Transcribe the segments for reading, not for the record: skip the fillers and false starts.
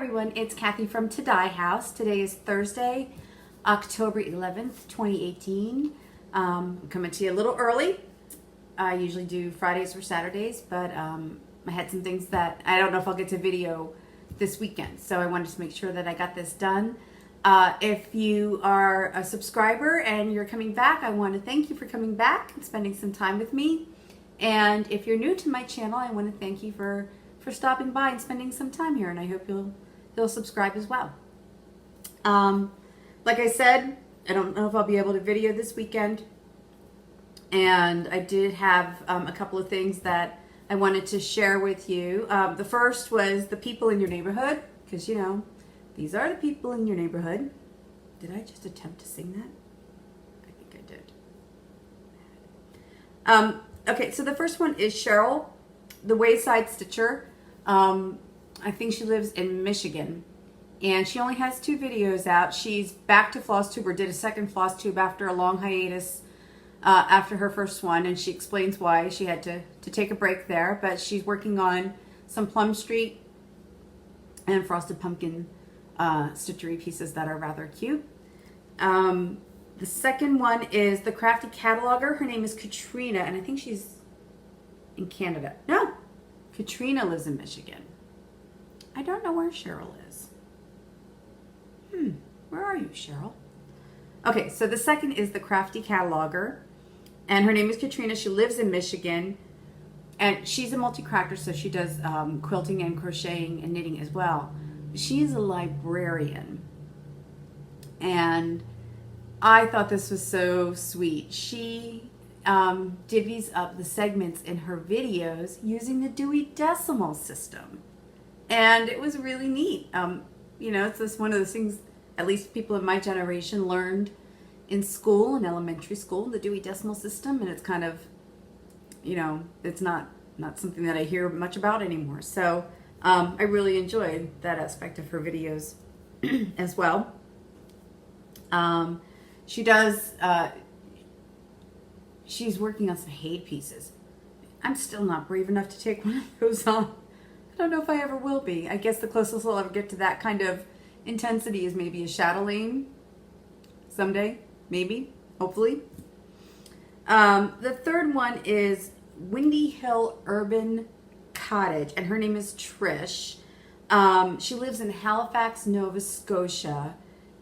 everyone, it's Kathy from To Dye House. Today is Thursday, October 11th, 2018. I'm coming to you a little early. I usually do Fridays or Saturdays, but I had some things that I don't know if I'll get to video this weekend, so I wanted to make sure that I got this done. If you are a subscriber and you're coming back, I want to thank you for coming back and spending some time with me. And if you're new to my channel, I want to thank you for stopping by and spending some time here, and I hope you'll subscribe as well. Like I said, I don't know if I'll be able to video this weekend, and I did have a couple of things that I wanted to share with you. The first was the people in your neighborhood, because you know, these are the people in your neighborhood. Did I just attempt to sing that? I think I did. Okay, so the first one is Cheryl, the Wayside Stitcher. I think she lives in Michigan, and she only has 2 videos out. She's back to Flosstube, or did a second Flosstube after a long hiatus after her first one, and she explains why she had to take a break there. But she's working on some Plum Street and Frosted Pumpkin stitchery pieces that are rather cute. The second one is the Crafty Cataloger. Her name is Katrina, and I think she's in Canada. No, Katrina lives in Michigan. I don't know where Cheryl is. Where are you, Cheryl? Okay, so the second is the Crafty Cataloger, and her name is Katrina. She lives in Michigan, and she's a multi-crafter, so she does quilting and crocheting and knitting as well. She's a librarian, and I thought this was so sweet. She divvies up the segments in her videos using the Dewey Decimal System, and it was really neat. You know, it's just one of those things at least people in my generation learned in school, in elementary school, the Dewey Decimal System, and it's kind of, you know, it's not something that I hear much about anymore. So I really enjoyed that aspect of her videos as well. She does, she's working on some Hare pieces. I'm still not brave enough to take one of those on. I don't know if I ever will be. I guess the closest I'll ever get to that kind of intensity is maybe a chatelaine someday, maybe, hopefully. The third one is Windy Hill Urban Cottage, and her name is Trish. She lives in Halifax, Nova Scotia,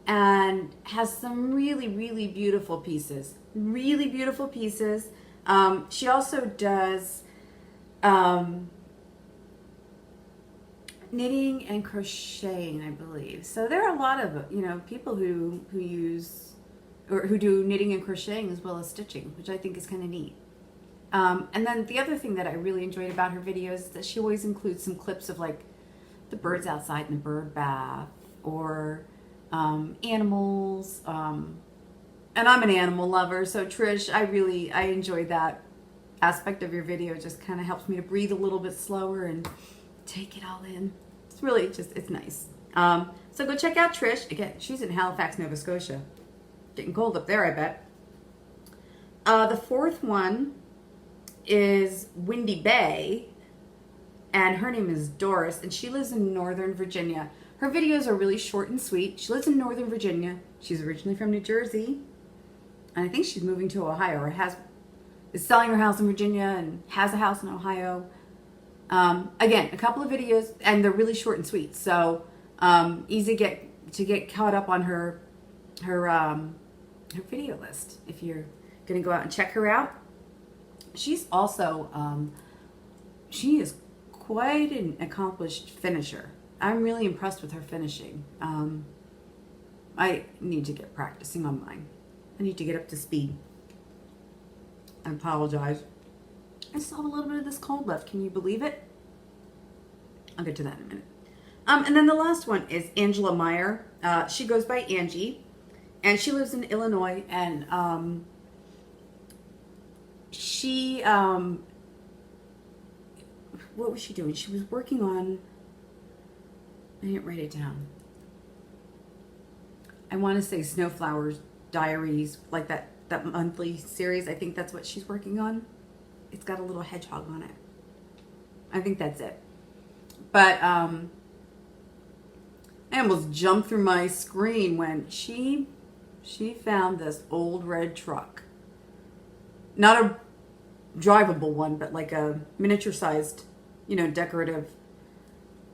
and has some really, really beautiful pieces. Really beautiful pieces. She also does knitting and crocheting, I believe. So there are a lot of, you know, people who use or who do knitting and crocheting as well as stitching, which I think is kind of neat. And then the other thing that I really enjoyed about her videos is that she always includes some clips of like the birds outside in the bird bath, or animals. And I'm an animal lover, so Trish, I enjoyed that aspect of your video. It just kind of helps me to breathe a little bit slower and take it all in. It's really just, it's nice. So go check out Trish. Again, she's in Halifax, Nova Scotia. Getting cold up there, I bet. The fourth one is Windy Bay, and her name is Doris, and she lives in Northern Virginia. Her videos are really short and sweet. She lives in Northern Virginia. She's originally from New Jersey, and I think she's moving to Ohio, or is selling her house in Virginia and has a house in Ohio. Again, a couple of videos, and they're really short and sweet, so easy to get caught up on her video list if you're gonna go out and check her out. She's also she is quite an accomplished finisher. I'm really impressed with her finishing. I need to get practicing on mine. I need to get up to speed. I apologize. I still have a little bit of this cold left. Can you believe it? I'll get to that in a minute. And then the last one is Angela Meyer. She goes by Angie, and she lives in Illinois, and she, what was she doing? She was working on, I didn't write it down. I want to say Snowflowers Diaries, like that monthly series. I think that's what she's working on. It's got a little hedgehog on it. I think that's it. But I almost jumped through my screen when she found this old red truck. Not a drivable one, but like a miniature sized, decorative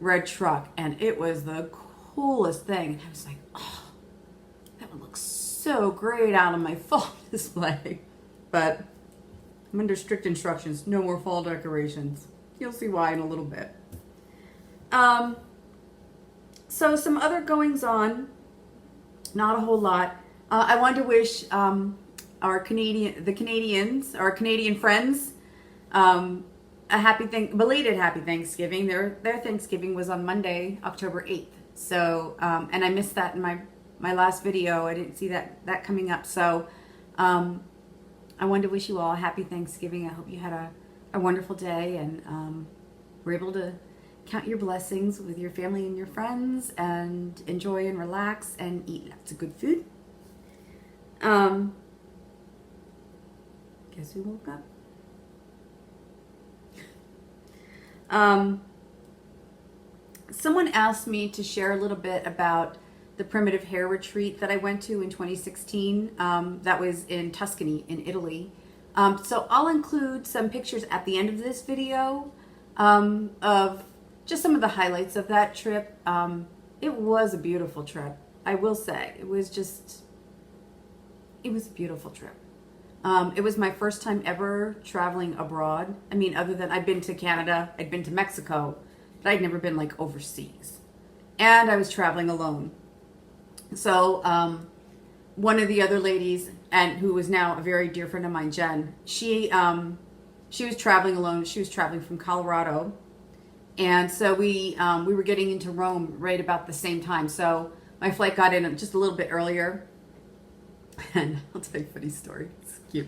red truck. And it was the coolest thing. And I was like, oh, that would look so great out on my fall display. But I'm under strict instructions. No more fall decorations. You'll see why in a little bit. So some other goings on. Not a whole lot. I wanted to wish our Canadian friends, a belated happy Thanksgiving. Their Thanksgiving was on Monday, October 8th. So, and I missed that in my last video. I didn't see that coming up. So, I wanted to wish you all a happy Thanksgiving. I hope you had a wonderful day and were able to count your blessings with your family and your friends and enjoy and relax and eat lots of good food. Guess who woke up? Someone asked me to share a little bit about the primitive hair retreat that I went to in 2016. That was in Tuscany in Italy. So I'll include some pictures at the end of this video of just some of the highlights of that trip. It was a beautiful trip, I will say. It was a beautiful trip. It was my first time ever traveling abroad. I mean, other than I'd been to Canada, I'd been to Mexico, but I'd never been like overseas. And I was traveling alone. So one of the other ladies, and who was now a very dear friend of mine, Jen, she was traveling alone. She was traveling from Colorado. And so we were getting into Rome right about the same time. So my flight got in just a little bit earlier. And I'll tell you a funny story. It's cute.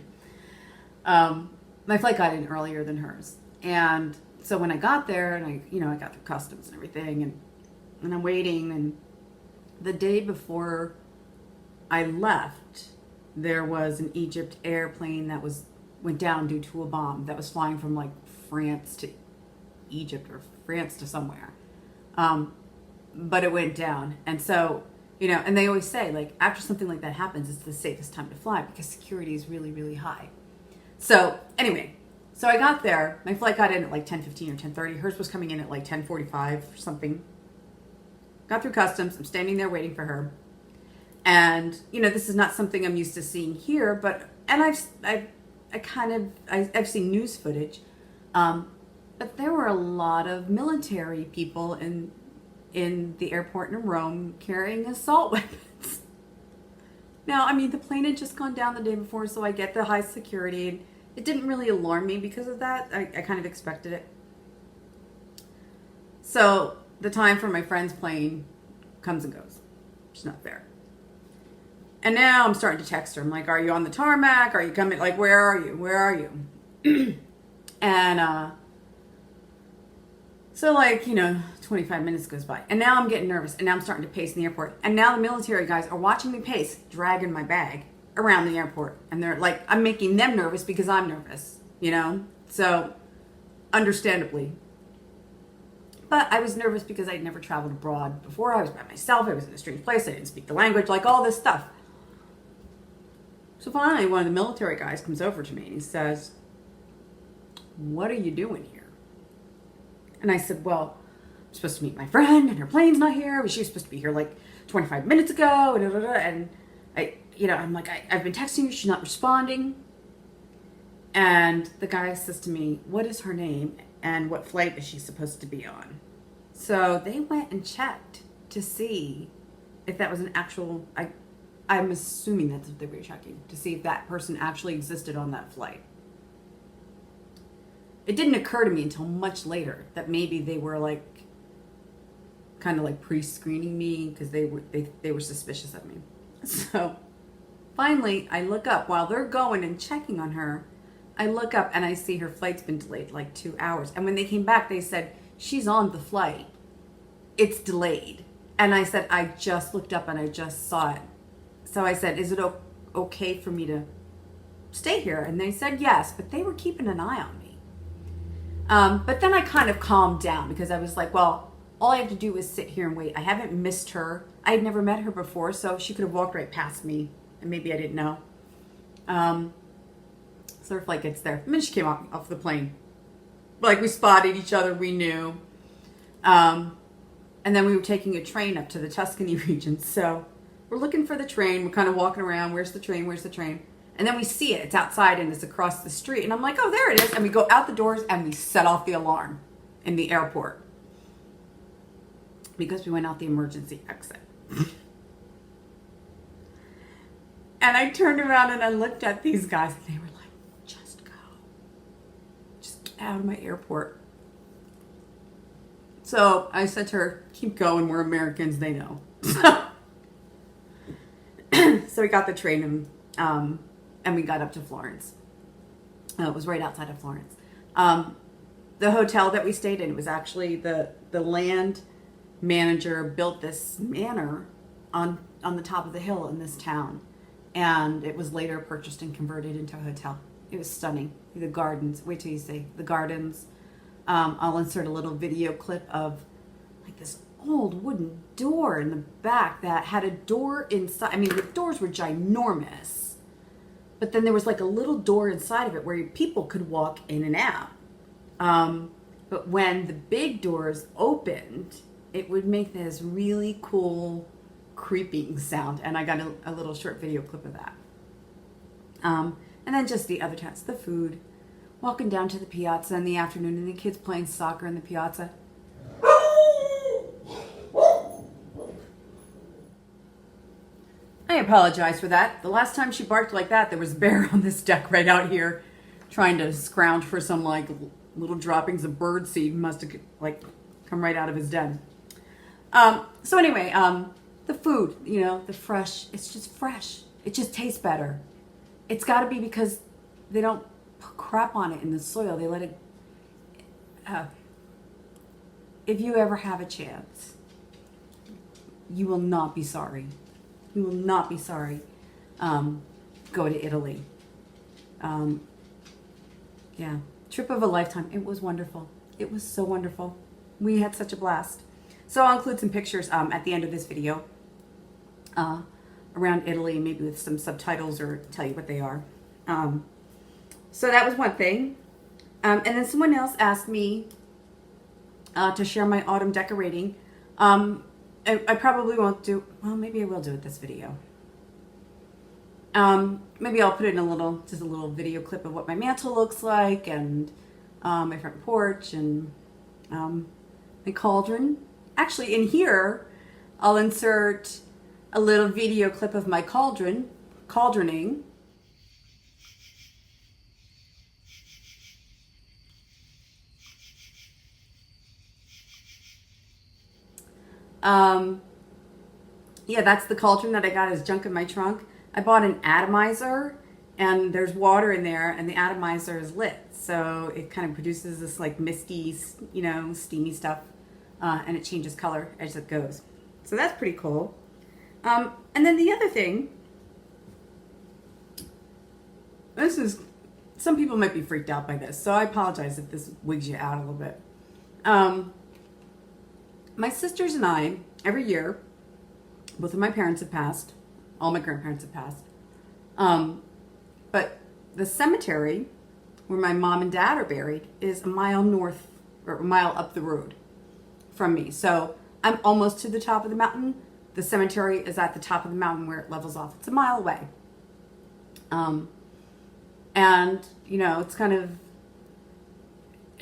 My flight got in earlier than hers. And so when I got there, and I got through customs and everything, and I'm waiting, and the day before I left, there was an Egypt airplane that went down due to a bomb that was flying from like France to Egypt or France to somewhere. But it went down. And so, and they always say, like, after something like that happens, it's the safest time to fly because security is really, really high. So anyway, so I got there. My flight got in at like 10:15 or 10:30. Hers was coming in at like 10:45 or something. Got through customs. I'm standing there waiting for her. And, this is not something I'm used to seeing here, and I've seen news footage. But there were a lot of military people in the airport in Rome carrying assault weapons. Now, I mean, the plane had just gone down the day before, so I get the high security. It didn't really alarm me because of that. I kind of expected it. So the time for my friend's plane comes and goes. She's not there. And now I'm starting to text her. I'm like, are you on the tarmac? Are you coming? Like, where are you? Where are you? And, so 25 minutes goes by. And now I'm getting nervous. And now I'm starting to pace in the airport. And now the military guys are watching me pace, dragging my bag around the airport. And they're like, I'm making them nervous because I'm nervous, So, understandably. But I was nervous because I'd never traveled abroad before. I was by myself. I was in a strange place. I didn't speak the language, like all this stuff. So finally, one of the military guys comes over to me and he says, "What are you doing here?" And I said, "Well, I'm supposed to meet my friend and her plane's not here. She was supposed to be here like 25 minutes ago." And I'm like, I've been texting her. She's not responding. And the guy says to me, "What is her name and what flight is she supposed to be on?" So they went and checked to see if that was an actual, I'm assuming that's what they were checking, to see if that person actually existed on that flight. It didn't occur to me until much later that maybe they were like, kind of like pre-screening me because they were suspicious of me. So finally, I look up while they're going and checking on her. I look up and I see her flight's been delayed like 2 hours. And when they came back, they said, "She's on the flight. It's delayed." And I said, "I just looked up and I just saw it." So I said, "Is it okay for me to stay here?" And they said yes, but they were keeping an eye on me. But then I kind of calmed down because I was like, well, all I have to do is sit here and wait. I haven't missed her. I had never met her before, so she could have walked right past me, and maybe I didn't know. So her flight gets there. The minute she came off the plane, like we spotted each other, we knew. And then we were taking a train up to the Tuscany region. So we're looking for the train. We're kind of walking around. Where's the train? Where's the train? And then we see it. It's outside and it's across the street. And I'm like, oh, there it is. And we go out the doors and we set off the alarm in the airport because we went out the emergency exit. And I turned around and I looked at these guys and they were like, just go. Just get out of my airport. So I said to her, keep going. We're Americans. They know. So we got the train and we got up to Florence. It was right outside of Florence. The hotel that we stayed in was actually the land manager built this manor on the top of the hill in this town. And it was later purchased and converted into a hotel. It was stunning. The gardens. Wait till you see the gardens. I'll insert a little video clip of like this old wooden door in the back that had a door inside. I mean, the doors were ginormous. But then there was like a little door inside of it where people could walk in and out. But when the big doors opened, it would make this really cool creeping sound. And I got a little short video clip of that. And then just the other times, the food. Walking down to the piazza in the afternoon and the kids playing soccer in the piazza. I apologize for that. The last time she barked like that, there was a bear on this deck right out here trying to scrounge for some like little droppings of bird seed. Must have like come right out of his den. So anyway, the food, you know, the fresh, it's just fresh. It just tastes better. It's got to be because they don't put crap on it in the soil. They let it, if you ever have a chance, you will not be sorry. You will not be sorry. Go to Italy. Yeah, trip of a lifetime. It was wonderful. It was so wonderful. We had such a blast. So I'll include some pictures at the end of this video around Italy, maybe with some subtitles or tell you what they are. So that was one thing. And then someone else asked me to share my autumn decorating. I probably won't do, well, maybe I will do it this video. Maybe I'll put in just a little video clip of what my mantle looks like and my front porch and my cauldron. Actually, in here, I'll insert a little video clip of my cauldroning. Yeah, that's the cauldron that I got as junk in my trunk. I bought an atomizer and there's water in there and the atomizer is lit. So it kind of produces this like misty, you know, steamy stuff. And it changes color as it goes. So that's pretty cool. And then the other thing, some people might be freaked out by this. So I apologize if this wigs you out a little bit. My sisters and I, every year, both of my parents have passed. All my grandparents have passed. But the cemetery where my mom and dad are buried is a mile north or a mile up the road from me. So I'm almost to the top of the mountain. The cemetery is at the top of the mountain where it levels off. It's a mile away. And, you know, it's kind of,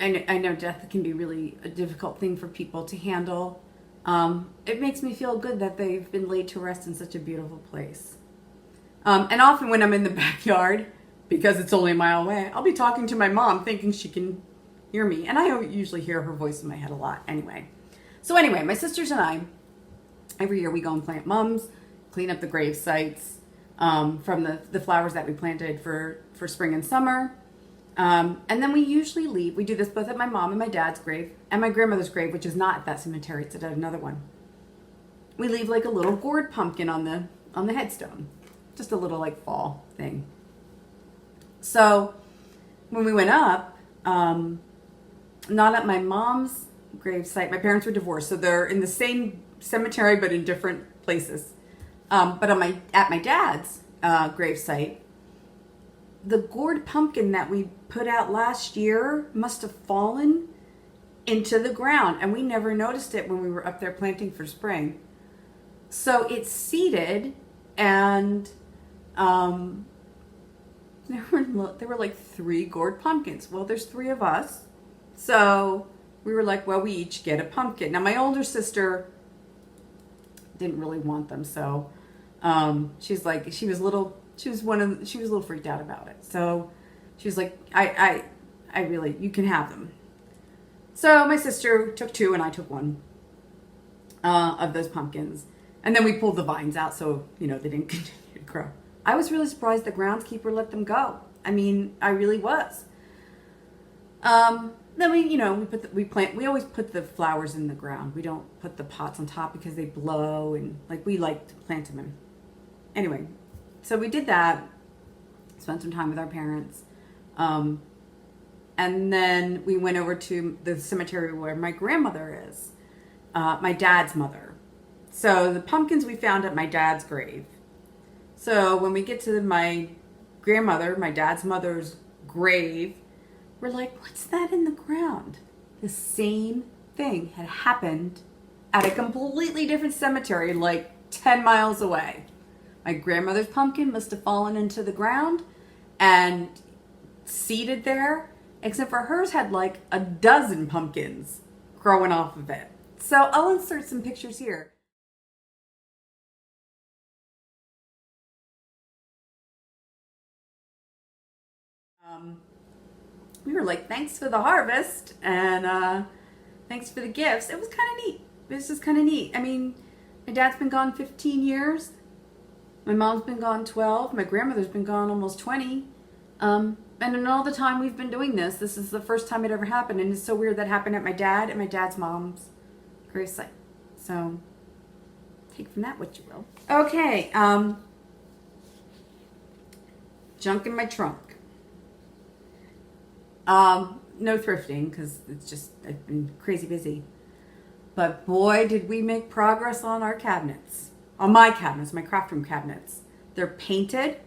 I know death can be really a difficult thing for people to handle. It makes me feel good that they've been laid to rest in such a beautiful place. And often when I'm in the backyard, because it's only a mile away, I'll be talking to my mom thinking she can hear me. And I usually hear her voice in my head a lot anyway. So anyway, my sisters and I, every year we go and plant mums, clean up the grave sites from the flowers that we planted for spring and summer. And then we usually leave. We do this both at my mom and my dad's grave and my grandmother's grave, which is not at that cemetery. It's at another one. We leave like a little gourd pumpkin on the headstone. Just a little like fall thing. So when we went up, not at my mom's gravesite. My parents were divorced, so they're in the same cemetery but in different places. But at my dad's gravesite, the gourd pumpkin that we put out last year must have fallen into the ground, and we never noticed it when we were up there planting for spring. So it's seeded, and there were like 3 gourd pumpkins. Well, there's 3 of us, so we were like, well, we each get a pumpkin. Now, my older sister didn't really want them, so she's like, she was a little freaked out about it. So she was like, I really, you can have them. So my sister took 2 and I took 1 of those pumpkins. And then we pulled the vines out so, they didn't continue to grow. I was really surprised the groundskeeper let them go. I mean, I really was. Then we always put the flowers in the ground. We don't put the pots on top because they blow, and we like to plant them in. Anyway, so we did that, spent some time with our parents. And then we went over to the cemetery where my grandmother is, my dad's mother. So the pumpkins we found at my dad's grave. So when we get to my grandmother, my dad's mother's grave, we're like, what's that in the ground? The same thing had happened at a completely different cemetery, 10 miles away. My grandmother's pumpkin must have fallen into the ground and seeded there, except for hers had a dozen pumpkins growing off of it. So I'll insert some pictures here. We were like, thanks for the harvest and thanks for the gifts. It was kind of neat. It was just kind of neat. I mean, my dad's been gone 15 years. My mom's been gone 12. My grandmother's been gone almost 20. And in all the time we've been doing this is the first time it ever happened. And it's so weird that happened at my dad and my dad's mom's gravesite. So take from that what you will. Okay. Junk in my trunk. No thrifting because I've been crazy busy. But boy, did we make progress on our cabinets. On my cabinets, my craft room cabinets. They're painted.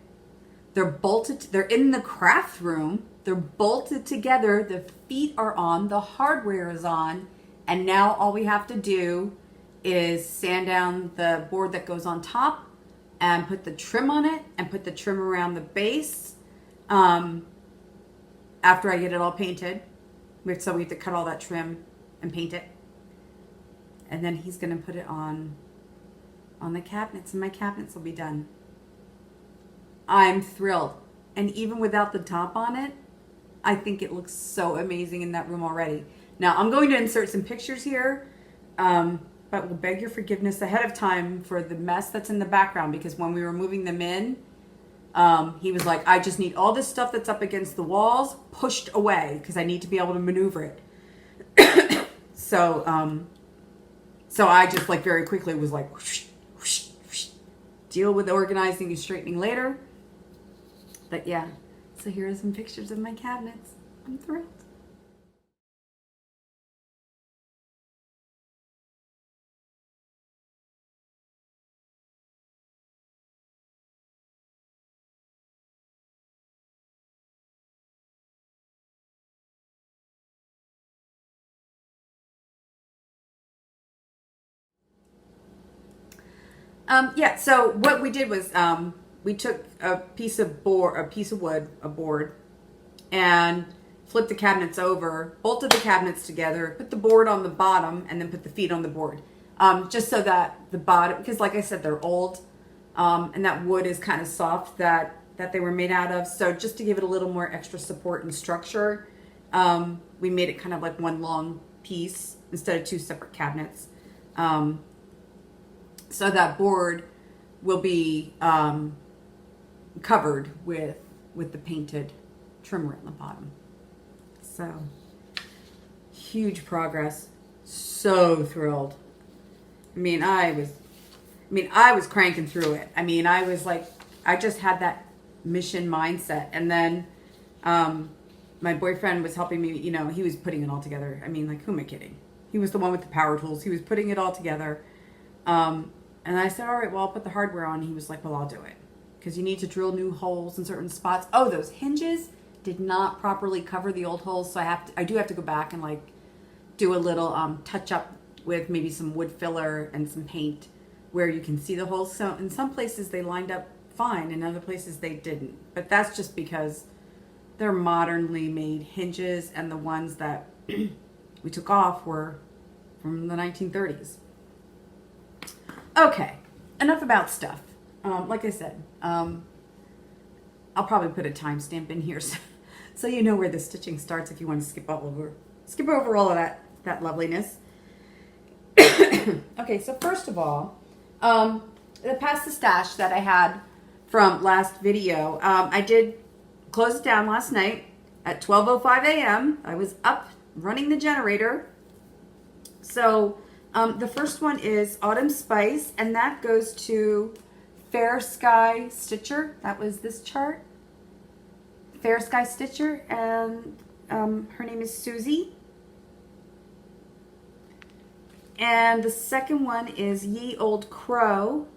They're bolted. They're in the craft room. They're bolted together. The feet are on. The hardware is on. And now all we have to do is sand down the board that goes on top and put the trim on it and put the trim around the base. After I get it all painted. So we have to cut all that trim and paint it. And then he's going to put it on the cabinets, and my cabinets will be done. I'm thrilled. And even without the top on it, I think it looks so amazing in that room already. Now, I'm going to insert some pictures here, but we'll beg your forgiveness ahead of time for the mess that's in the background, because when we were moving them in, he was like, I just need all this stuff that's up against the walls pushed away because I need to be able to maneuver it. So I just very quickly was like, whoosh, whoosh, whoosh. Deal with organizing and straightening later. But yeah, so here are some pictures of my cabinets. I'm thrilled. So what we did was we took a piece of wood, a board, and flipped the cabinets over, bolted the cabinets together, put the board on the bottom, and then put the feet on the board. Just so that the bottom, because like I said, they're old, and that wood is kind of soft that they were made out of. So just to give it a little more extra support and structure, we made it kind of like one long piece instead of 2 separate cabinets. So that board will be covered with the painted trimmer on the bottom. So huge progress. So thrilled. I was cranking through it. I was like, I just had that mission mindset. And then my boyfriend was helping me, he was putting it all together. Who am I kidding? He was the one with the power tools. He was putting it all together. And I said, all right, well, I'll put the hardware on. He was like, well, I'll do it. Because you need to drill new holes in certain spots. Oh, those hinges did not properly cover the old holes. So I do have to go back and like do a little touch up with maybe some wood filler and some paint where you can see the holes. So in some places they lined up fine. In other places they didn't. But that's just because they're modernly made hinges, and the ones that we took off were from the 1930s. Okay, enough about stuff. Like I said, I'll probably put a timestamp in here so you know where the stitching starts if you want to skip over all of that loveliness. Okay, so first of all, past the stash that I had from last video, I did close it down last night at 12:05 a.m. I was up running the generator. So the first one is Autumn Spice, and that goes to Fair Sky Stitcher. That was this chart. Fair Sky Stitcher, and her name is Susie. And the second one is Ye Old Crow,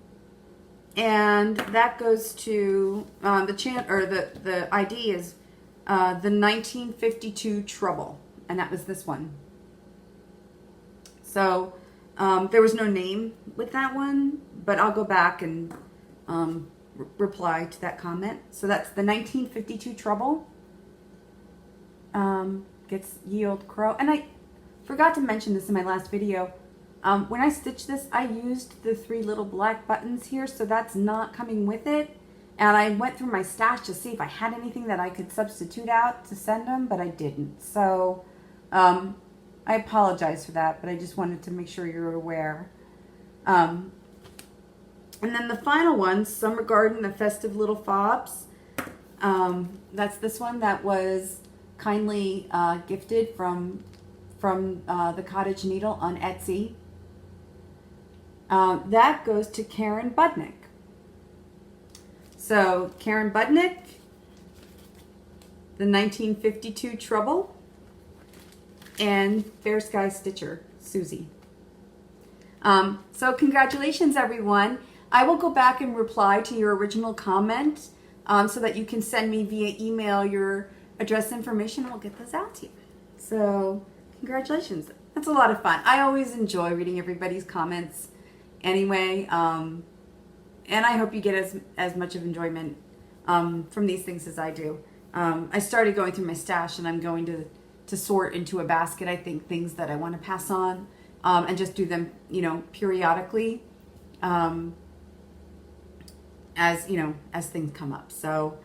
and that goes to the ID is the 1952 Trouble, and that was this one. So there was no name with that one, but I'll go back and reply to that comment. So that's the 1952 Trouble. Gets Ye Old Crow, and I forgot to mention this in my last video. When I stitched this, I used the 3 little black buttons here, so that's not coming with it. And I went through my stash to see if I had anything that I could substitute out to send them, but I didn't. So I apologize for that, but I just wanted to make sure you're aware. And then the final one, Summer Garden, the Festive Little Fobs. That's this one that was kindly gifted from the Cottage Needle on Etsy. That goes to Karen Budnick. So Karen Budnick, the 1952 Trouble, and Fair Sky Stitcher, Susie. So congratulations, everyone. I will go back and reply to your original comment so that you can send me via email your address information, and we'll get those out to you. So congratulations. That's a lot of fun. I always enjoy reading everybody's comments anyway. And I hope you get as much of enjoyment from these things as I do. I started going through my stash, and I'm going to sort into a basket, I think, things that I want to pass on and just do them, periodically as things come up. So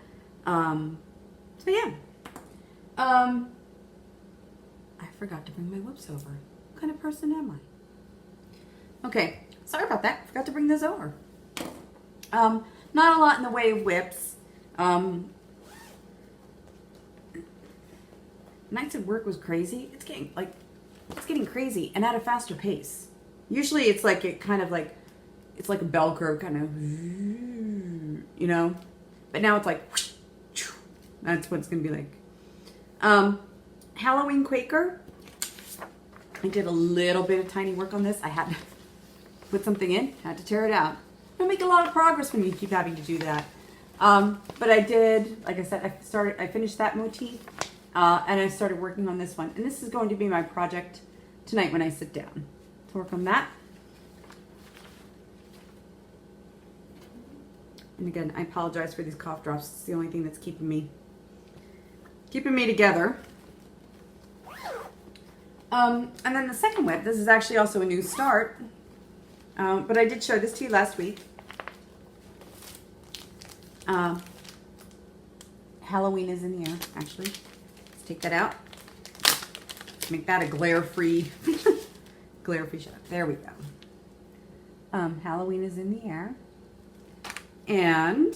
yeah. I forgot to bring my whips over. What kind of person am I? Okay, sorry about that. Forgot to bring those over. Not a lot in the way of whips. Nights at work was crazy. It's getting crazy and at a faster pace. Usually it's like it's like a bell curve kind of, but now it's like, that's what it's going to be like. Halloween Quaker. I did a little bit of tiny work on this. I had to put something in, had to tear it out. You don't make a lot of progress when you keep having to do that. But I did, like I said, I finished that motif, and I started working on this one. And this is going to be my project tonight when I sit down to work on that. And again, I apologize for these cough drops. It's the only thing that's keeping me together. And then the second whip, this is actually also a new start, but I did show this to you last week. Halloween is in the air, actually. Let's take that out. Make that a glare-free shot. There we go. Halloween is in the air. And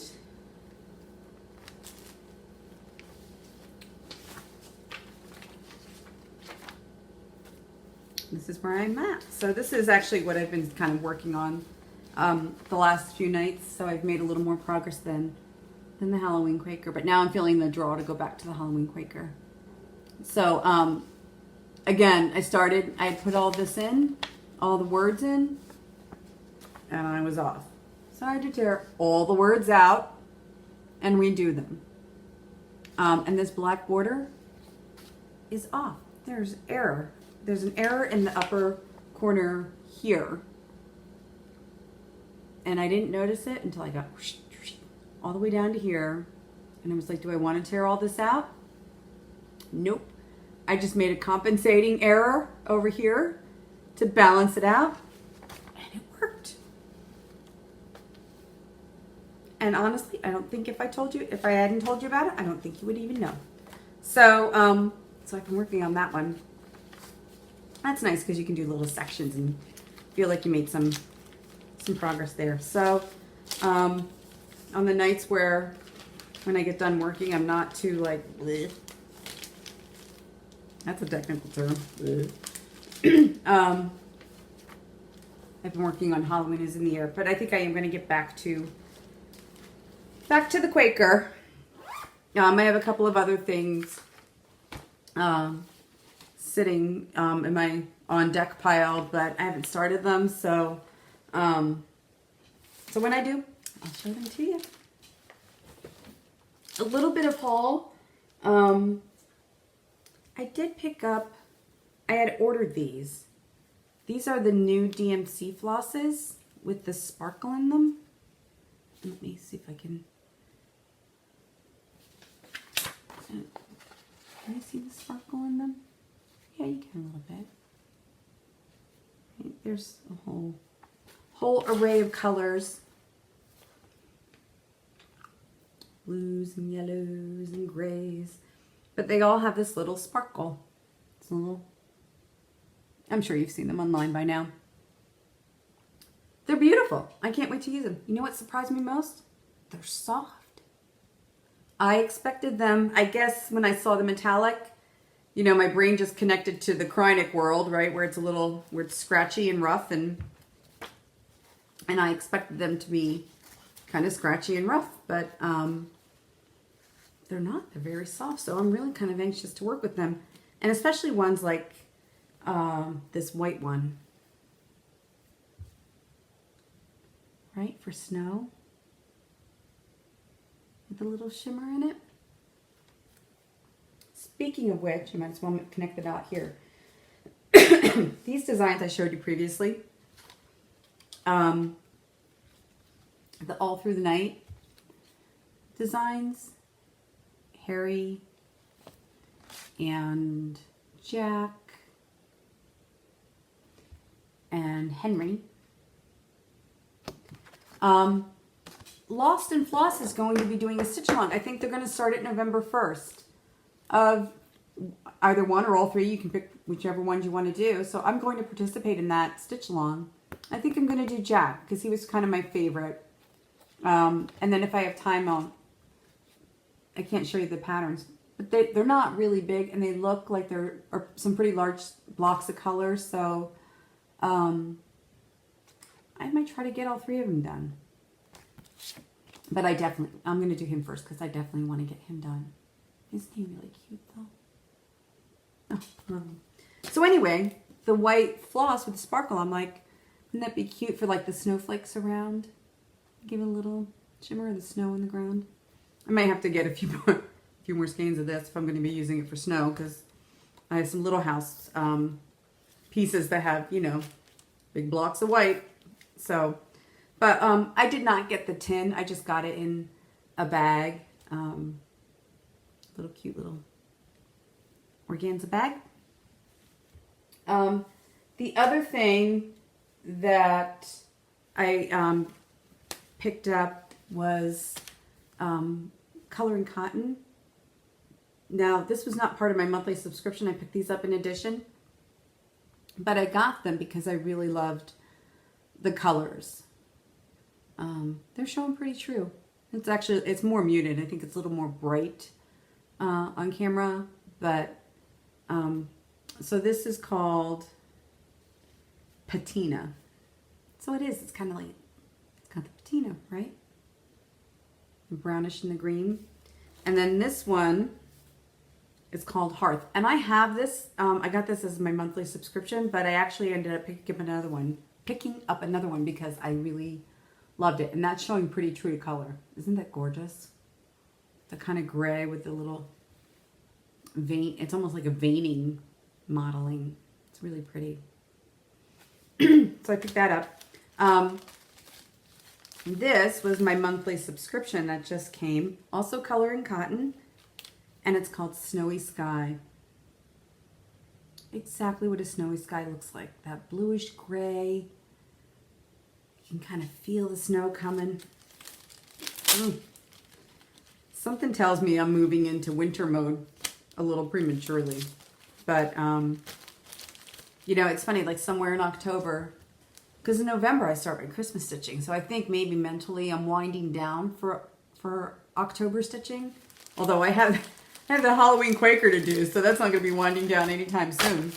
this is where I'm at. So this is actually what I've been kind of working on the last few nights. So I've made a little more progress than the Halloween Quaker. But now I'm feeling the draw to go back to the Halloween Quaker. So again, I put all this in, all the words in, and I was off. So I had to tear all the words out and redo them. And this black border is off. There's error. There's an error in the upper corner here. And I didn't notice it until I got all the way down to here. And I was like, do I want to tear all this out? Nope. I just made a compensating error over here to balance it out. And it worked. And honestly, I don't think if I hadn't told you about it, I don't think you would even know. So, so I've been working on that one. That's nice because you can do little sections and feel like you made some progress there. So, on the nights when I get done working, I'm not too like, bleh. That's a technical term. I've been working on Halloween is in the air, but I think I am going to get back to the Quaker. I have a couple of other things sitting in my on deck pile, but I haven't started them. So, so when I do, I'll show them to you. A little bit of haul. I did pick up. I had ordered these. These are the new DMC flosses with the sparkle in them. Let me see if I can. Can you see the sparkle in them? Yeah, you can a little bit. Right, there's a whole array of colors. Blues and yellows and grays. But they all have this little sparkle. It's a little, I'm sure you've seen them online by now. They're beautiful. I can't wait to use them. You know what surprised me most? They're soft. I expected them, I guess when I saw the metallic, you know, my brain just connected to the Krynic world, right? Where it's where it's scratchy and rough, and I expected them to be kind of scratchy and rough, but they're not. They're very soft, so I'm really kind of anxious to work with them, and especially ones like this white one, right, for snow, with a little shimmer in it. Speaking of which, I might as well connect the dot here. These designs I showed you previously, the all through the night designs, Hare and Jack and Henry. Lost and Floss is going to be doing a stitch along. I think they're going to start it November 1st. Of either one or all three. You can pick whichever ones you want to do. So I'm going to participate in that stitch along. I think I'm going to do Jack because he was kind of my favorite. And then if I have time, I can't show you the patterns, but they're not really big and they look like there are some pretty large blocks of color. So I might try to get all three of them done. But I'm going to do him first because I definitely want to get him done. Isn't he really cute though? Oh, love him. So anyway, the white floss with the sparkle, I'm like, wouldn't that be cute for like the snowflakes around? Give it a little shimmer of the snow in the ground. I might have to get a few more skeins of this if I'm going to be using it for snow, because I have some little house pieces that have, you know, big blocks of white. So, but I did not get the tin. I just got it in a bag. Little cute little organza bag. The other thing that I picked up was coloring cotton. Now, this was not part of my monthly subscription. I picked these up in addition, but I got them because I really loved the colors. They're showing pretty true. It's more muted. I think it's a little more bright on camera, but so this is called patina. So it is. It's kind of like, it's got the patina, right? The brownish and the green. And then this one It's called Hearth. And I have this, I got this as my monthly subscription, but I actually ended up picking up another one because I really loved it. And that's showing pretty true to color. Isn't that gorgeous? The kind of gray with the little vein. It's almost like a veining modeling. It's really pretty. So I picked that up. This was my monthly subscription that just came. Also color and cotton. And it's called Snowy Sky. Exactly what a snowy sky looks like. That bluish gray. You can kind of feel the snow coming. Ooh. Something tells me I'm moving into winter mode a little prematurely. But, you know, it's funny, like somewhere in October, because in November I start my Christmas stitching. So I think maybe mentally I'm winding down for October stitching. Although I have the Halloween Quaker to do, so that's not going to be winding down anytime soon.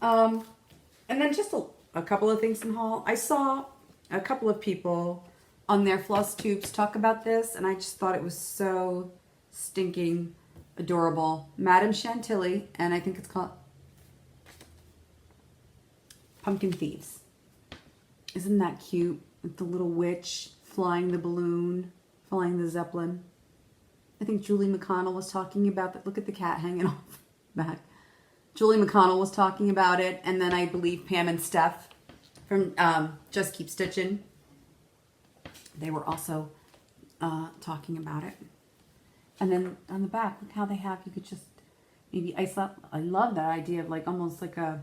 And then just a couple of things in haul. I saw a couple of people on their Flosstubes talk about this, and I just thought it was so stinking adorable. Madame Chantilly, and I think it's called Pumpkin Thieves. Isn't that cute? With the little witch flying the balloon, flying the Zeppelin. I think Julie McConnell was talking about that. Look at the cat hanging off back. Julie McConnell was talking about it. And then I believe Pam and Steph from Just Keep Stitching. They were also talking about it. And then on the back, look how they have, you could just maybe ice up. I love that idea of like almost like a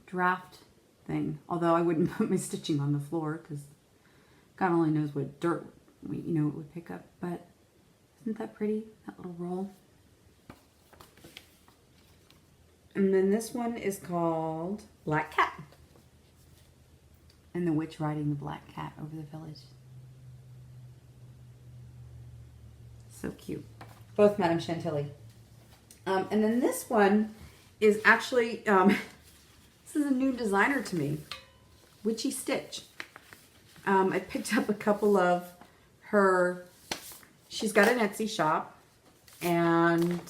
draft thing. Although I wouldn't put my stitching on the floor because God only knows what dirt, you know, it would pick up. But isn't that pretty, that little roll? And then this one is called Black Cat. And the witch riding the black cat over the village. So cute. Both Madame Chantilly. And then this one is actually, this is a new designer to me. Witchy Stitch. I picked up a couple of her, she's got an Etsy shop, and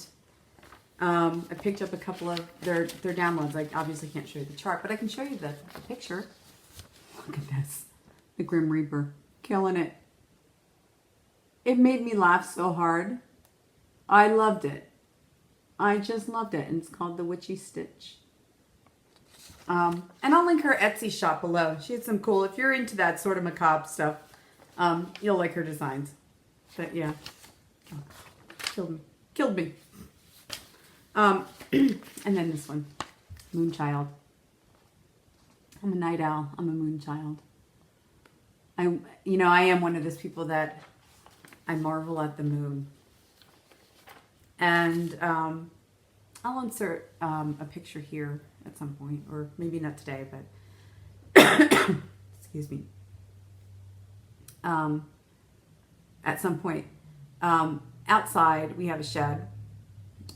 I picked up a couple of their downloads. I obviously can't show you the chart, but I can show you the picture. Look at this. The Grim Reaper. Killing it. It made me laugh so hard. I loved it. I just loved it. And it's called the Witchy Stitch. And I'll link her Etsy shop below. She had some cool, if you're into that sort of macabre stuff, you'll like her designs. But yeah. Oh, killed me. And then this one. Moonchild. I'm a night owl. I'm a moonchild. I am one of those people that I marvel at the moon. And I'll insert a picture here at some point, or maybe not today, but excuse me. At some point, outside we have a shed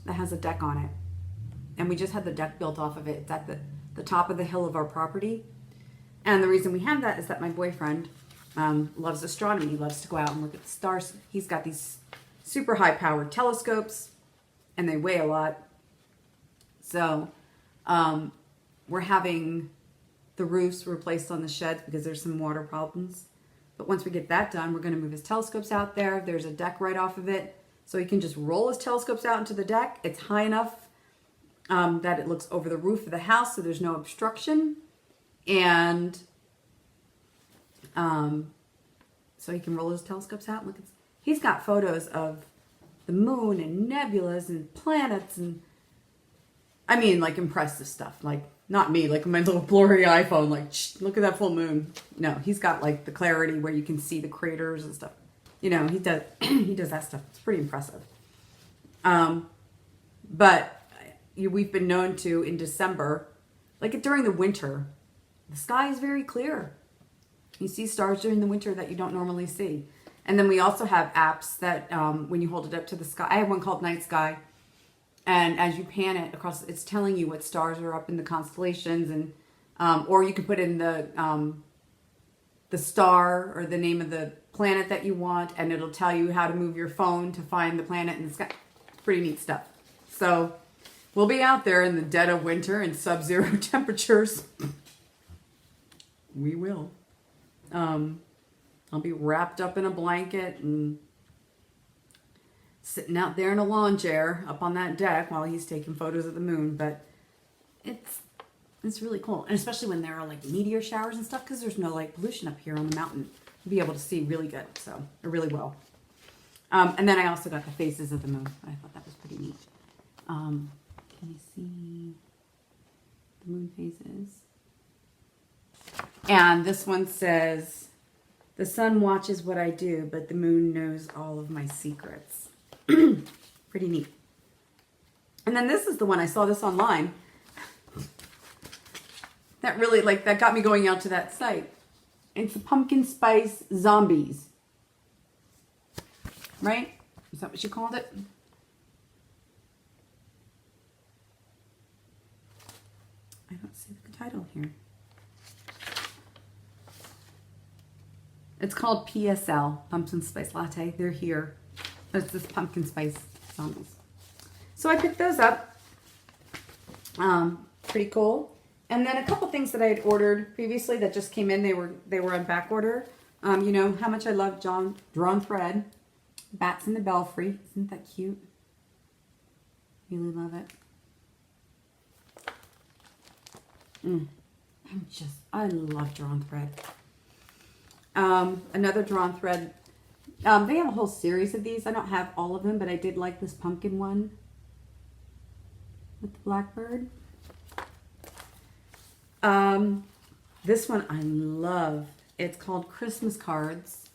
that has a deck on it, and we just had the deck built off of it. It's at the top of the hill of our property, and the reason we have that is that my boyfriend loves astronomy. He loves to go out and look at the stars. He's got these super high powered telescopes, and they weigh a lot. So we're having the roofs replaced on the sheds because there's some water problems. But once we get that done, we're going to move his telescopes out there. There's a deck right off of it, so he can just roll his telescopes out into the deck. It's high enough that it looks over the roof of the house, so there's no obstruction. And so he can roll his telescopes out. Look, he's got photos of the moon and nebulas and planets and, I mean, like impressive stuff. Like, not me, like my little blurry iPhone, like, look at that full moon. No, he's got like the clarity where you can see the craters and stuff. You know, he does he does that stuff. It's pretty impressive. But we've been known to, in December, like during the winter, the sky is very clear. You see stars during the winter that you don't normally see. And then we also have apps that when you hold it up to the sky, I have one called Night Sky. And as you pan it across, it's telling you what stars are up in the constellations, and or you can put in the star or the name of the planet that you want, and it'll tell you how to move your phone to find the planet in the sky. pretty neat stuff. So we'll be out there in the dead of winter in sub-zero temperatures. We will. I'll be wrapped up in a blanket and sitting out there in a lawn chair up on that deck while he's taking photos of the moon. But it's really cool. And especially when there are like meteor showers and stuff, because there's no like pollution up here on the mountain. You'll be able to see really good. So, or really well. And then I also got the faces of the moon. I thought that was pretty neat. Can you see the moon phases? And this one says, the sun watches what I do, but the moon knows all of my secrets. Pretty neat. And then this is the one, I saw this online. That really, like, that got me going out to that site. It's the pumpkin spice zombies. Right? Is that what you called it? I don't see the title here. It's called PSL, Pumpkin Spice Latte. They're here. It's this pumpkin spice zombies. So I picked those up. Pretty cool. And then a couple things that I had ordered previously that just came in. They were on back order. You know how much I love drawn thread. Bats in the Belfry. Isn't that cute? Really love it. I love drawn thread. Another drawn thread. They have a whole series of these. I don't have all of them, but I did like this pumpkin one with the blackbird. This one I love. It's called Christmas Cards.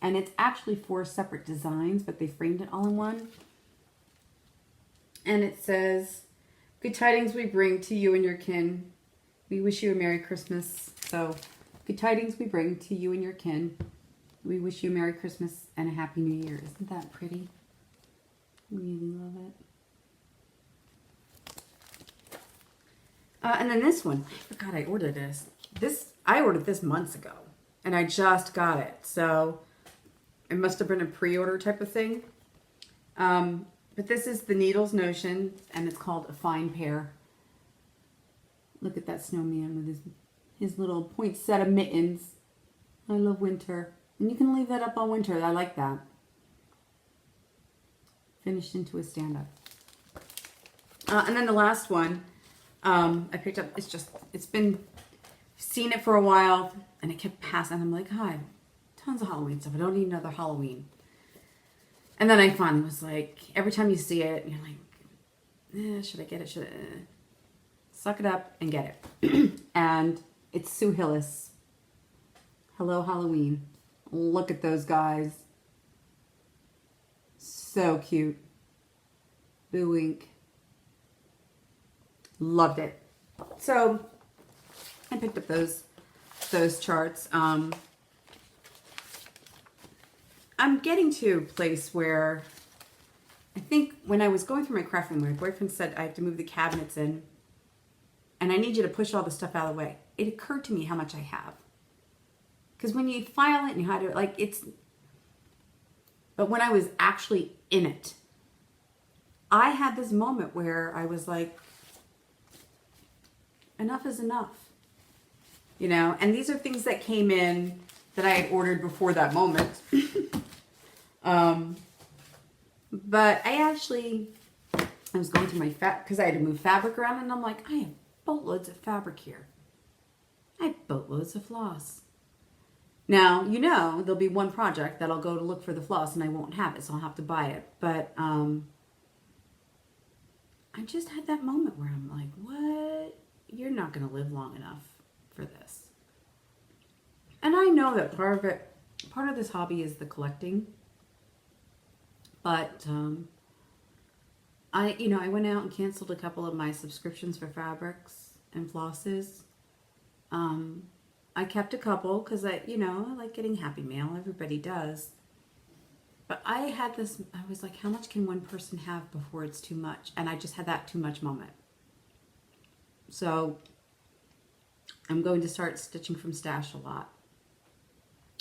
And it's actually 4 separate designs, but they framed it all in one. And it says, good tidings we bring to you and your kin. We wish you a Merry Christmas. So, good tidings we bring to you and your kin. We wish you a Merry Christmas and a Happy New Year. Isn't that pretty? Really love it. And then this one. I forgot I ordered this. I ordered this months ago. And I just got it. So, it must have been a pre-order type of thing. But this is the Needles Notion. And it's called A Fine Pair. Look at that snowman with his little poinsettia mittens. I love winter. And you can leave that up all winter. I like that. Finished into a stand-up. And then the last one I picked up. It's been, seen it for a while. And it kept passing. I'm like, hi, tons of Halloween stuff. I don't need another Halloween. And then I finally was like, every time you see it, you're like, should I get it? Suck it up and get it. And it's Sue Hillis. Hello, Halloween. Look at those guys. So cute. Boo wink. Loved it. So I picked up those charts. I'm getting to a place where I think when I was going through my craft room, my boyfriend said I have to move the cabinets in and I need you to push all the stuff out of the way. It occurred to me how much I have. Because when you file it and you hide it, like but when I was actually in it, I had this moment where I was like, enough is enough. You know, and these are things that came in that I had ordered before that moment. But I was going through my because I had to move fabric around, and I'm like, I have boatloads of fabric here. I have boatloads of floss. Now, you know, there'll be one project that I'll go to look for the floss and I won't have it, so I'll have to buy it. But I just had that moment where I'm like, what? You're not going to live long enough for this. And I know that part of this hobby is the collecting. But I went out and canceled a couple of my subscriptions for fabrics and flosses. I kept a couple because I like getting Happy Mail. Everybody does. But I had this, I was like, how much can one person have before it's too much? And I just had that too much moment. So I'm going to start stitching from stash a lot.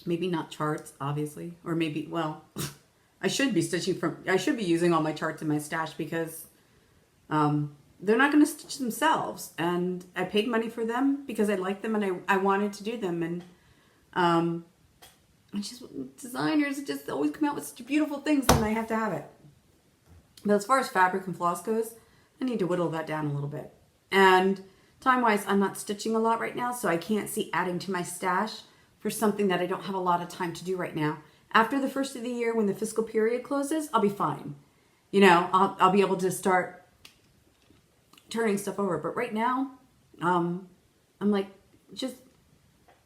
Maybe not charts, obviously, or maybe, well, I should be using all my charts in my stash because they're not going to stitch themselves. And I paid money for them because I liked them and I wanted to do them. And designers just always come out with such beautiful things and I have to have it. But as far as fabric and floss goes, I need to whittle that down a little bit. And time-wise, I'm not stitching a lot right now, so I can't see adding to my stash for something that I don't have a lot of time to do right now. After the first of the year, when the fiscal period closes, I'll be fine. You know, I'll be able to start turning stuff over. But right now, I'm like, just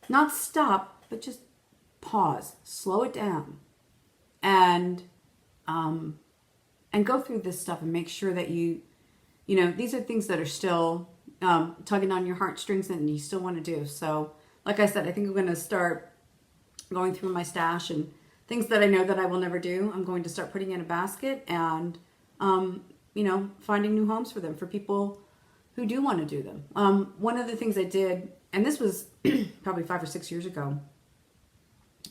not stop, but just pause, slow it down, and go through this stuff and make sure that you know, these are things that are still tugging on your heartstrings and you still want to do. So, like I said, I think I'm going to start going through my stash and things that I know that I will never do. I'm going to start putting in a basket and, you know, finding new homes for them for people who do want to do them. One of the things I did, and this was probably 5 or 6 years ago,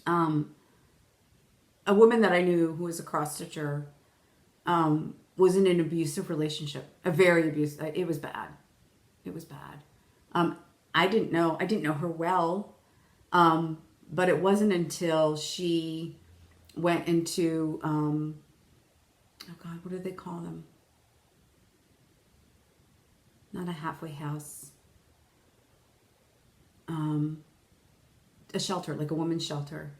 a woman that I knew who was a cross stitcher was in an abusive relationship, a very abusive. It was bad. It was bad. I didn't know her well, but it wasn't until she went into, oh God, what do they call them? Not a halfway house. A shelter, like a woman's shelter.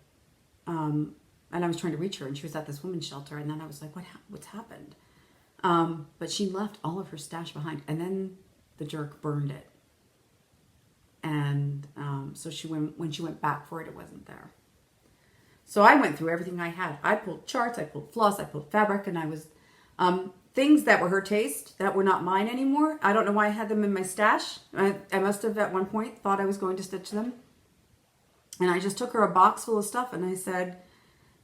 And I was trying to reach her, and she was at this women's shelter, and then I was like, what's happened? But she left all of her stash behind, and then the jerk burned it. And so when she went back for it, it wasn't there. So I went through everything I had. I pulled charts, I pulled floss, I pulled fabric, and I was things that were her taste that were not mine anymore. I don't know why I had them in my stash. I must have at one point thought I was going to stitch them. And I just took her a box full of stuff and I said,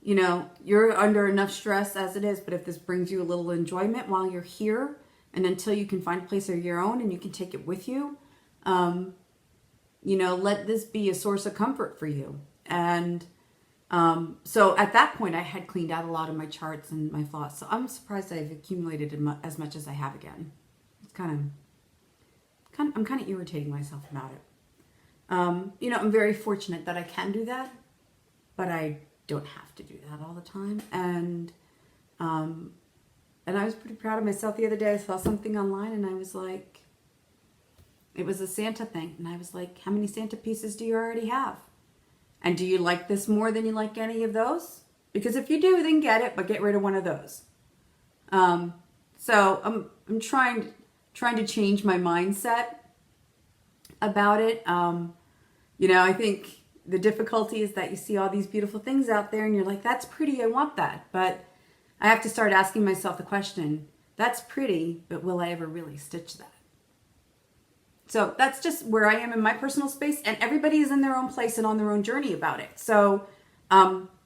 you know, you're under enough stress as it is, but if this brings you a little enjoyment while you're here and until you can find a place of your own and you can take it with you, you know, let this be a source of comfort for you. And so at that point, I had cleaned out a lot of my charts and my floss. So I'm surprised I've accumulated as much as I have again. It's I'm kind of irritating myself about it. You know, I'm very fortunate that I can do that, but I don't have to do that all the time. And I was pretty proud of myself the other day. I saw something online and I was like, it was a Santa thing. And I was like, how many Santa pieces do you already have? And do you like this more than you like any of those? Because if you do, then get it, but get rid of one of those. So I'm trying to change my mindset about it. You know, I think the difficulty is that you see all these beautiful things out there and you're like, that's pretty, I want that. But I have to start asking myself the question, that's pretty, but will I ever really stitch that? So that's just where I am in my personal space, and everybody is in their own place and on their own journey about it. So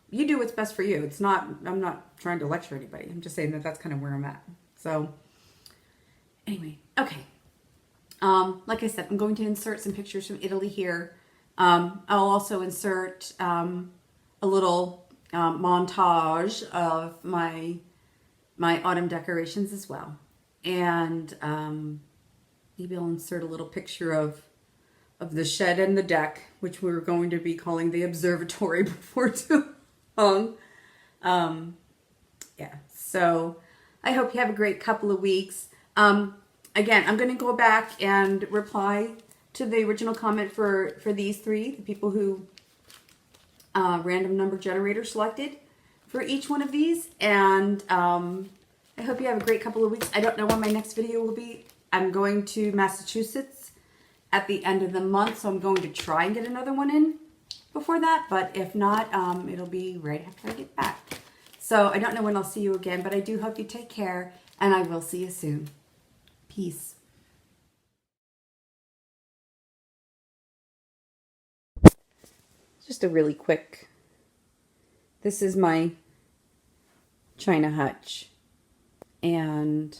you do what's best for you. I'm not trying to lecture anybody. I'm just saying that that's kind of where I'm at. So anyway, okay. Like I said, I'm going to insert some pictures from Italy here. I'll also insert a little montage of my autumn decorations as well. And maybe I'll insert a little picture of the shed and the deck, which we're going to be calling the observatory before too long. Yeah, so I hope you have a great couple of weeks. Again, I'm going to go back and reply to the original comment for these three, the people who random number generator selected for each one of these. And I hope you have a great couple of weeks. I don't know when my next video will be. I'm going to Massachusetts at the end of the month, so I'm going to try and get another one in before that. But if not, it'll be right after I get back. So I don't know when I'll see you again, but I do hope you take care, and I will see you soon. Peace. Just a really quick, this is my China hutch, and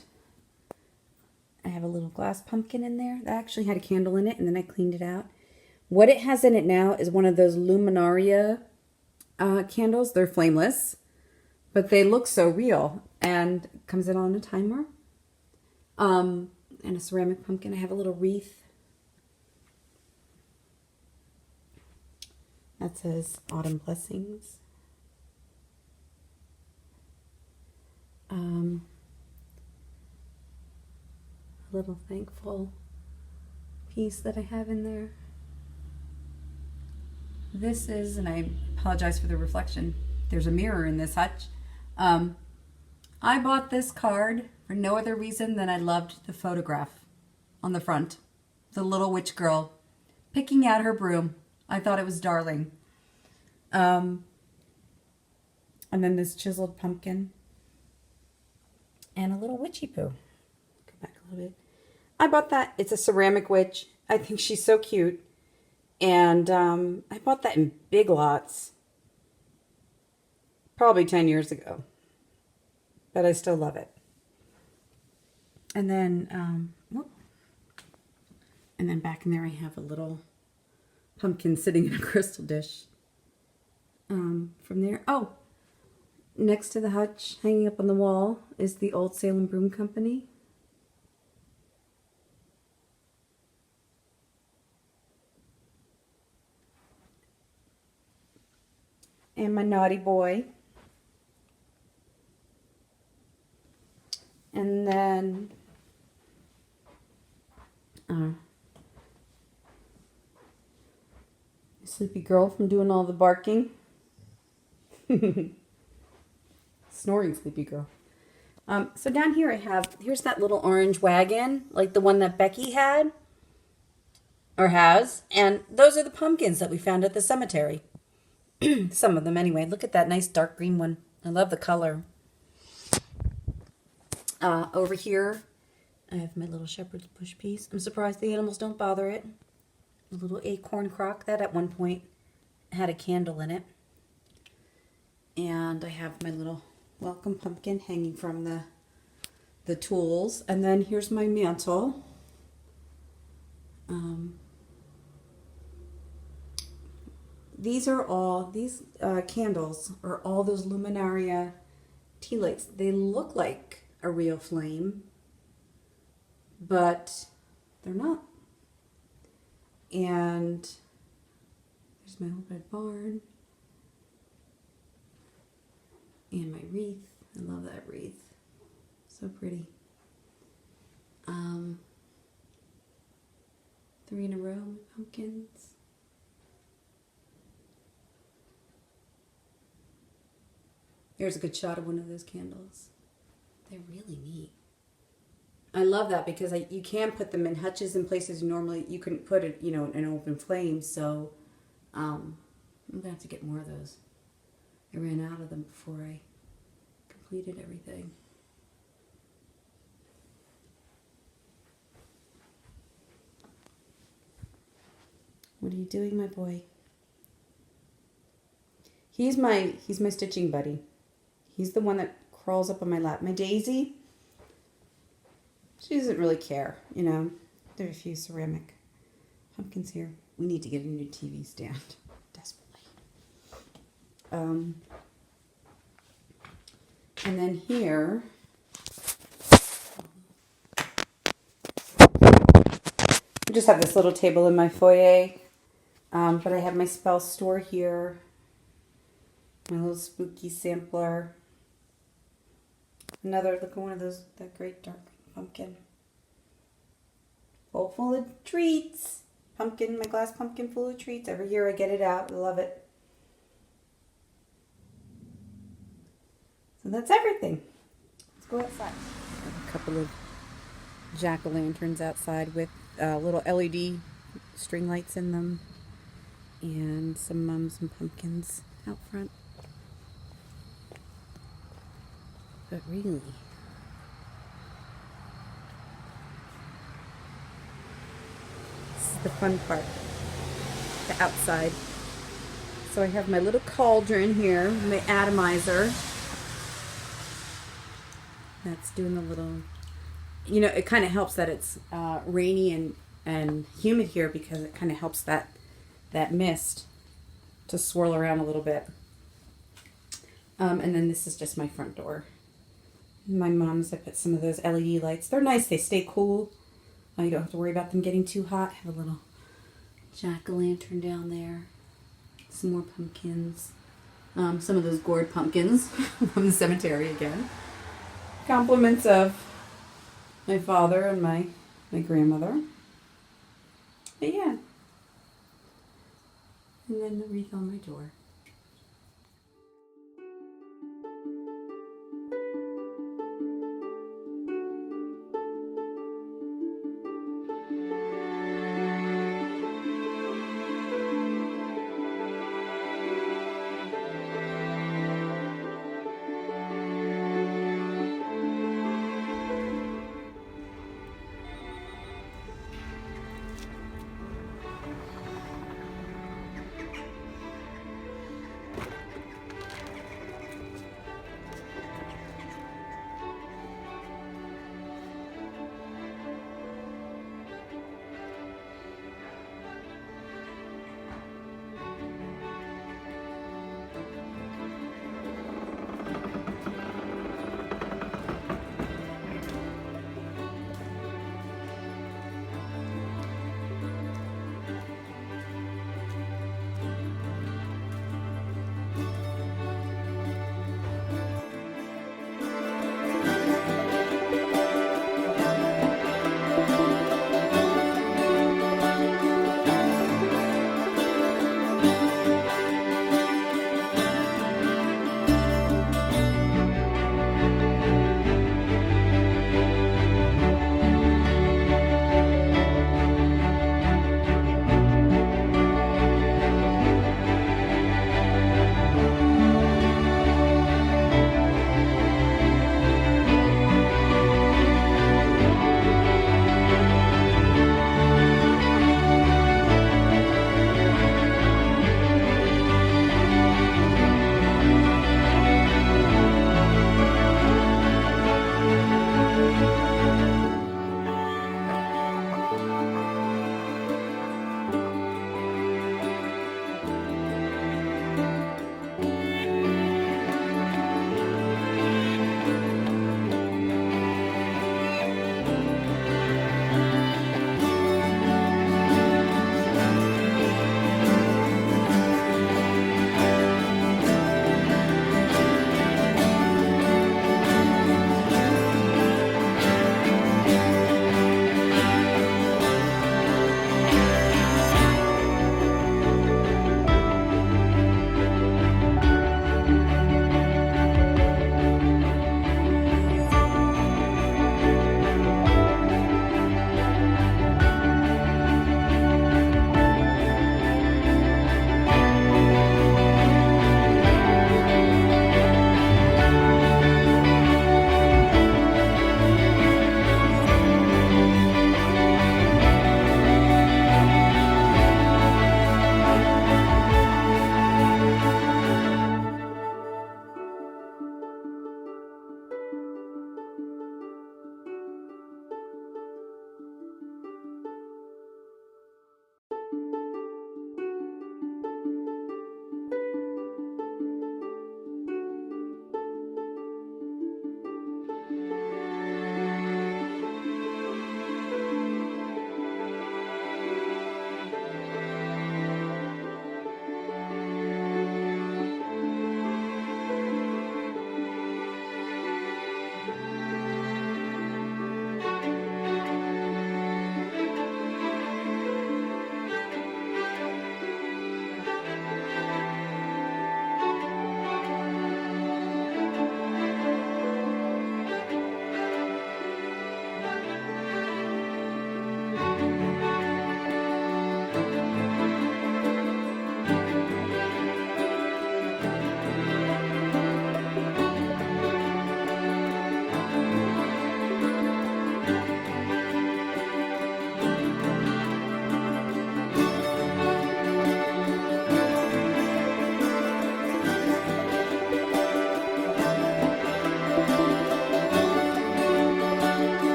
I have a little glass pumpkin in there that actually had a candle in it, and then I cleaned it out. What it has in it now is one of those Luminaria candles. They're flameless, but they look so real, and comes in on a timer. And a ceramic pumpkin. I have a little wreath that says Autumn Blessings. A little thankful piece that I have in there. This is, and I apologize for the reflection, there's a mirror in this hutch. I bought this card for no other reason than I loved the photograph on the front. The little witch girl picking out her broom. I thought it was darling. And then this chiseled pumpkin. And a little witchy poo. Go back a little bit. I bought that. It's a ceramic witch. I think she's so cute. And I bought that in Big Lots. Probably 10 years ago. But I still love it. And then, and then back in there I have a little pumpkin sitting in a crystal dish. From there, next to the hutch, hanging up on the wall, is the Old Salem Broom Company. And my naughty boy. And then sleepy girl from doing all the barking. Snoring sleepy girl. So down here I have, here's that little orange wagon, like the one that Becky had, or has, and those are the pumpkins that we found at the cemetery. Some of them anyway. Look at that nice dark green one. I love the color. Over here, I have my little shepherd's bush piece. I'm surprised the animals don't bother it. A little acorn crock that at one point had a candle in it. And I have my little welcome pumpkin hanging from the tools. And then here's my mantle. These candles are all those Luminaria tea lights. They look like a real flame, but they're not. And there's my old red barn. And my wreath. I love that wreath. So pretty. 3 in a row pumpkins. Here's a good shot of one of those candles. They're really neat. I love that because you can put them in hutches and places normally you couldn't put it, in an open flame. So I'm gonna have to get more of those. I ran out of them before I completed everything. What are you doing, my boy? He's my stitching buddy. He's the one that crawls up on my lap. My Daisy, she doesn't really care, There are a few ceramic pumpkins here. We need to get a new TV stand, desperately. And then here, I just have this little table in my foyer, but I have my spell store here, my little spooky sampler. Look at one of those, that great dark pumpkin. Bowl full of treats. Pumpkin, my glass pumpkin full of treats. Every year I get it out. I love it. So that's everything. Let's go outside. I have a couple of jack-o'-lanterns outside with little LED string lights in them. And some mums and pumpkins out front. But really, this is the fun part, the outside. So I have my little cauldron here, my atomizer. That's doing the little, it kind of helps that it's rainy and humid here because it kind of helps that mist to swirl around a little bit. And then this is just my front door. My mom's, I put some of those LED lights. They're nice. They stay cool. You don't have to worry about them getting too hot. Have a little jack-o'-lantern down there. Some more pumpkins. Some of those gourd pumpkins from the cemetery again. Compliments of my father and my grandmother. But yeah. And then the wreath on my door.